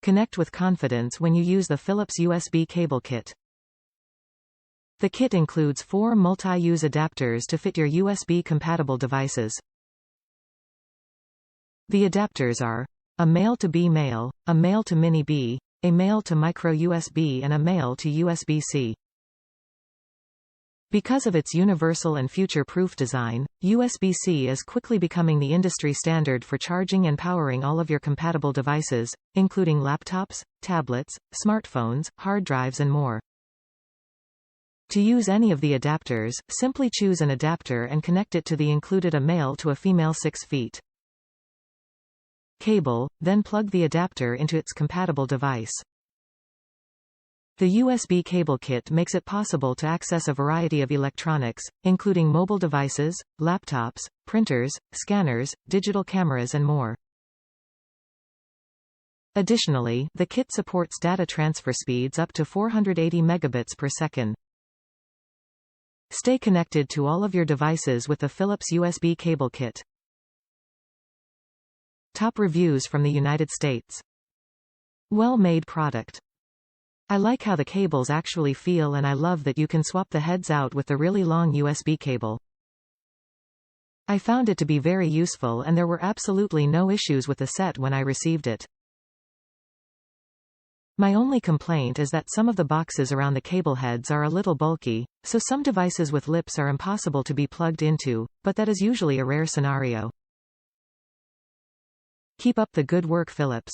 Connect with confidence when you use the Philips USB cable kit. The kit includes 4 multi-use adapters to fit your USB-compatible devices. The adapters are a male to B male, a male to mini B, a male to micro USB and a male to USB-C. Because of its universal and future-proof design, USB-C is quickly becoming the industry standard for charging and powering all of your compatible devices, including laptops, tablets, smartphones, hard drives and more. To use any of the adapters, simply choose an adapter and connect it to the included a male to a female 6 feet cable, then plug the adapter into its compatible device. The USB cable kit makes it possible to access a variety of electronics, including mobile devices, laptops, printers, scanners, digital cameras and more. Additionally, the kit supports data transfer speeds up to 480 megabits per second. Stay connected to all of your devices with the Philips USB cable kit. Top reviews from the United States. Well-made product. I like how the cables actually feel and I love that you can swap the heads out with the really long USB cable. I found it to be very useful and there were absolutely no issues with the set when I received it. My only complaint is that some of the boxes around the cable heads are a little bulky, so some devices with lips are impossible to be plugged into, but that is usually a rare scenario. Keep up the good work, Philips.